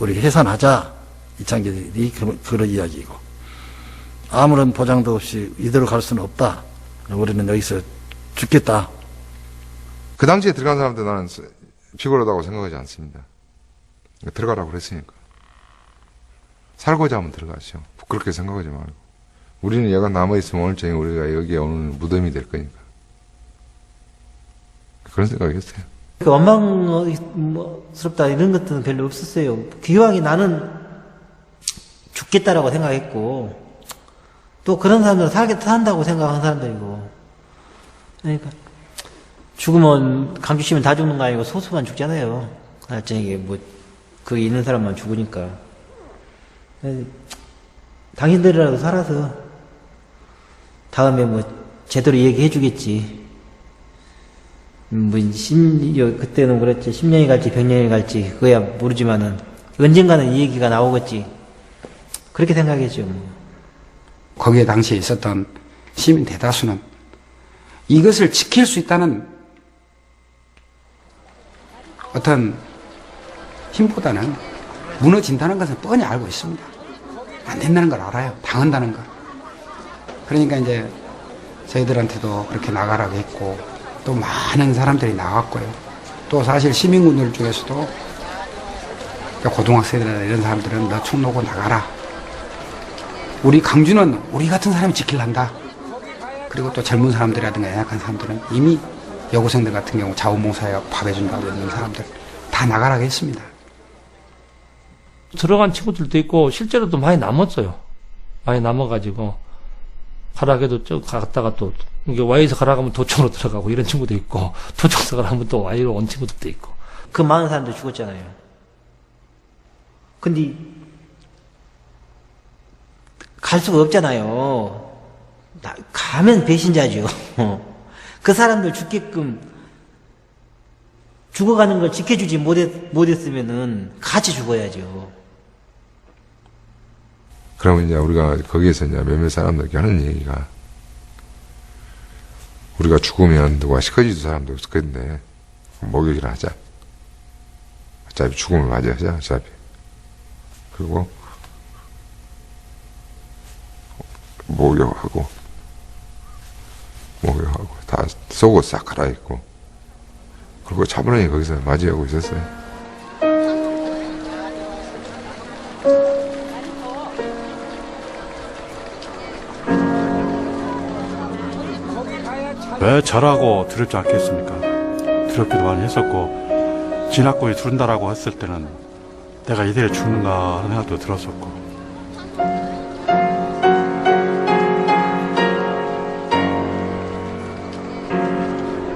우리 해산하자. 이창길이 그런 이야기고, 아무런 보장도 없이 이대로 갈 수는 없다. 우리는 여기서 죽겠다. 그 당시에 들어간 사람들 나는 피곤하다고 생각하지 않습니다. 들어가라고 그랬으니까. 살고자 하면 들어가죠. 그렇게 생각하지 말고. 우리는 여간 남아있으면 오늘 저녁에 우리가 여기에 오는 무덤이 될 거니까. 그런 생각이었어요. 그 원망스럽다 이런 것들은 별로 없었어요. 기왕이 나는 죽겠다라고 생각했고, 또 그런 사람들은 산다고 생각하는 사람들이고. 그러니까 죽으면 강주시면 다 죽는 거 아니고 소수만 죽잖아요. 나중에 뭐 거기 있는 사람만 죽으니까. 당신들이라도 살아서 다음에 뭐 제대로 얘기해 주겠지. 뭐 그때는 그랬지. 10년이 갈지 100년이 갈지 그거야 모르지만은 언젠가는 이 얘기가 나오겠지. 그렇게 생각했죠. 뭐. 거기에 당시에 있었던 시민 대다수는 이것을 지킬 수 있다는 어떤 힘보다는 무너진다는 것은 뻔히 알고 있습니다. 안 된다는 걸 알아요. 당한다는 걸. 그러니까 이제 저희들한테도 그렇게 나가라고 했고, 또 많은 사람들이 나갔고요. 또 사실 시민군들 중에서도 고등학생이나 이런 사람들은 너 총 놓고 나가라. 우리 강주는 우리 같은 사람이 지킬란다. 그리고 또 젊은 사람들이라든가 연약한 사람들은 이미 여고생들 같은 경우 자원봉사에 밥해준다고 있는 사람들 다 나가라고 했습니다. 들어간 친구들도 있고 실제로도 많이 남았어요. 많이 남아가지고 가락에도 쭉 갔다가 또 이게 Y에서 가락하면 도청으로 들어가고 이런 친구도 있고, 도청에서 가락하면 또 Y로 온 친구들도 있고. 그 많은 사람들 죽었잖아요. 근데 갈 수가 없잖아요. 가면 배신자죠. 그 사람들 죽게끔 죽어가는 걸 지켜주지 못했으면은 같이 죽어야죠. 그러면 이제 우리가 거기에서 이제 몇몇 사람들께 하는 얘기가, 우리가 죽으면 누가 시켜줄 사람도 없을 건데 목욕이나 하자. 어차피 죽음을 맞이하자. 어차피. 그리고 목욕하고 다 속옷 싹 갈아입고, 그리고 차분하게 거기서 맞이하고 있었어요. 왜 저라고 두렵지 않겠습니까? 두렵기도 많이 했었고, 진압군이 두른다라고 했을 때는 내가 이대로 죽는가 하는 생각도 들었었고.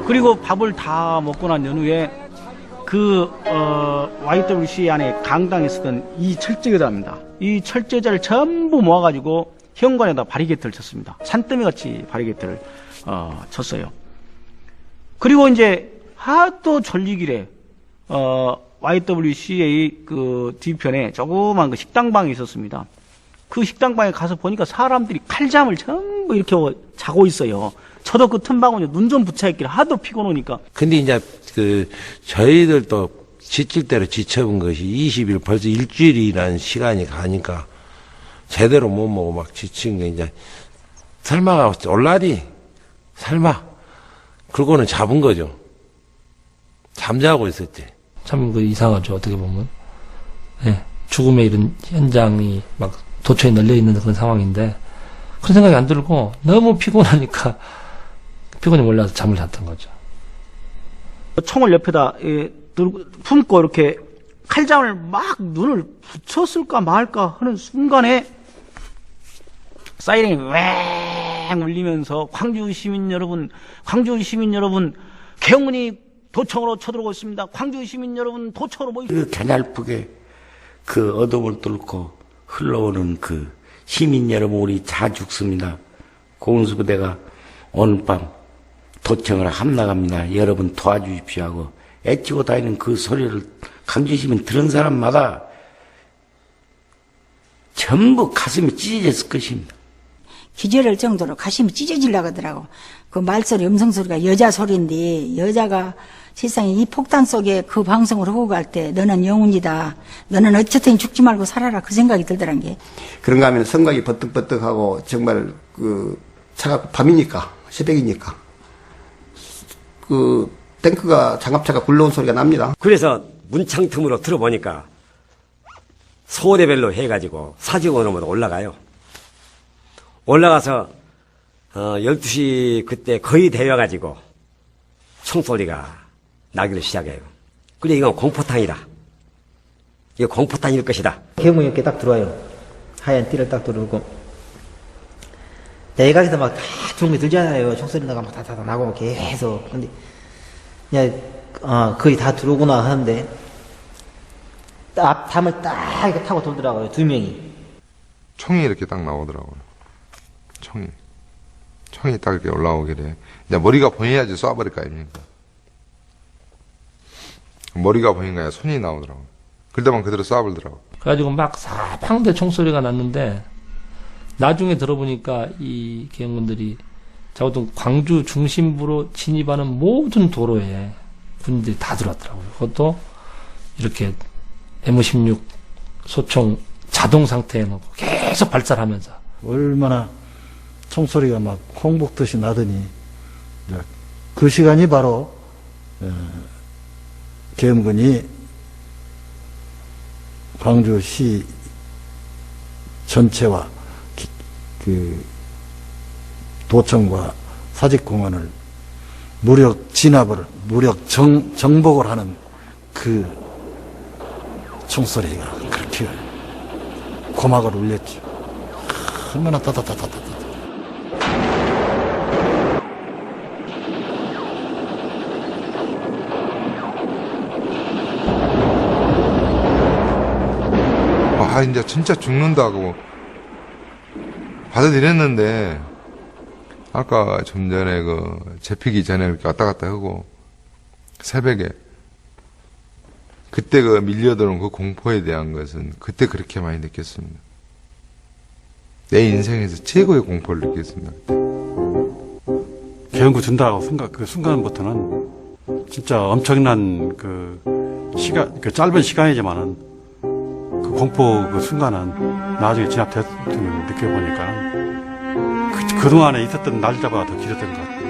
그리고 밥을 다 먹고 난 연후에 그 YWC 안에 강당에 있었던 이 철제자입니다. 이 철제자를 전부 모아가지고 현관에다 바리게이트를 쳤습니다. 산더미 같이 바리게이트를 쳤어요. 그리고 이제 하도 졸리길래 YWCA 그 뒤편에 조그만 그 식당방이 있었습니다. 그 식당방에 가서 보니까 사람들이 칼잠을 전부 이렇게 자고 있어요. 저도 그 틈바구니에 눈 좀 붙여있길래 하도 피곤하니까. 근데 이제 저희들도 지칠 대로 지쳐본 것이 20일 벌써 일주일이라는 시간이 가니까 제대로 못 먹고 막 지친 게 이제 설마 올라리 설마 그러고는 잡은 거죠. 잠자고 있었지. 참 이상하죠, 어떻게 보면. 네, 죽음의 이런 현장이 막 도처에 널려 있는 그런 상황인데 그런 생각이 안 들고 너무 피곤하니까 피곤이 몰라서 잠을 잤던 거죠. 총을 옆에다 품고 이렇게 칼장을 막 눈을 붙였을까 말까 하는 순간에 사이렌이 왜 뺑울리면서 광주 시민 여러분, 계엄군이 도청으로 쳐들어오고 있습니다. 광주 시민 여러분, 도청으로 모이십시오. 그 가냘프게 그 어둠을 뚫고 흘러오는 그 시민 여러분, 우리 다 죽습니다. 공수부대가 오늘 밤 도청을 함락합니다. 여러분 도와주십시오 하고 애치고 다니는 그 소리를 광주 시민 들은 사람마다 전부 가슴이 찢어졌을 것입니다. 기절할 정도로 가슴이 찢어지려고 하더라고. 그 말소리, 음성소리가 여자 소리인데, 여자가 세상에 이 폭탄 속에 그 방송을 하고 갈 때, 너는 영웅이다. 너는 어쨌든 죽지 말고 살아라. 그 생각이 들더란 게. 그런가 하면 성곽이 버뜩버뜩하고, 정말 차가 밤이니까, 새벽이니까, 탱크가, 장갑차가 굴러온 소리가 납니다. 그래서 문창 틈으로 들어보니까 소대별로 해가지고 사직원으로 올라가요. 올라가서 12시 그때 거의 되어가지고 총소리가 나기를 시작해요. 그래 이건 공포탄이다. 이거 공포탄일 것이다. 계엄군이 이렇게 딱 들어와요. 하얀 띠를 딱 들어오고 내각에서 막 다 주먹이 들잖아요. 총소리 나가 막 다다다 나고 계속. 근데 그냥 거의 다 들어오구나 하는데 앞 담을 딱 이렇게 타고 돌더라고요. 2명이. 총이 이렇게 딱 나오더라고요. 총이 딱 이렇게 올라오길래 이제 머리가 보여야지 쏴버릴 거 아닙니까? 머리가 보인가요? 손이 나오더라고요. 그때만 그대로 쏴버리더라고요. 그래가지고 막 사방대 총소리가 났는데 나중에 들어보니까 이 계엄군들이 자우동 광주 중심부로 진입하는 모든 도로에 군인들이 다 들어왔더라고요. 그것도 이렇게 M16 소총 자동 상태에 놓고 계속 발사하면서 얼마나 총소리가 막 홍복듯이 나더니 그 시간이 바로 계엄군이 광주시 전체와 그 도청과 사직공원을 무력 진압을 무력 정복을 하는 그 총소리가 그렇게 고막을 울렸죠. 얼마나 따다다다다. 이제 진짜 죽는다고 받아들였는데, 아까 좀 전에 잡히기 전에 이렇게 왔다 갔다 하고, 새벽에, 그때 밀려드는 그 공포에 대한 것은 그때 그렇게 많이 느꼈습니다. 내 인생에서 최고의 공포를 느꼈습니다. 계엄군 준다고 그 순간부터는 진짜 엄청난 짧은 시간이지만은 그 공포 그 순간은 나중에 진압됐으면 느껴보니까 그동안에 있었던 날짜보다 더 길었던 것 같아요.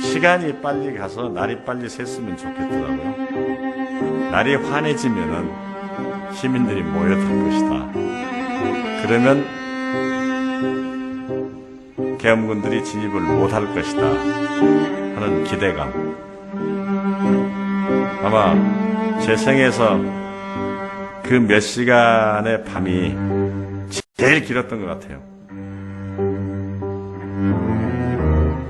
시간이 빨리 가서 날이 빨리 샜으면 좋겠더라고요. 날이 환해지면은 시민들이 모여들 것이다. 그러면 계엄군들이 진입을 못할 것이다 하는 기대감. 아마 제 생에서 그 몇 시간의 밤이 제일 길었던 것 같아요.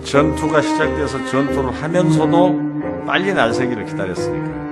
전투가 시작돼서 전투를 하면서도 빨리 날 새기를 기다렸으니까.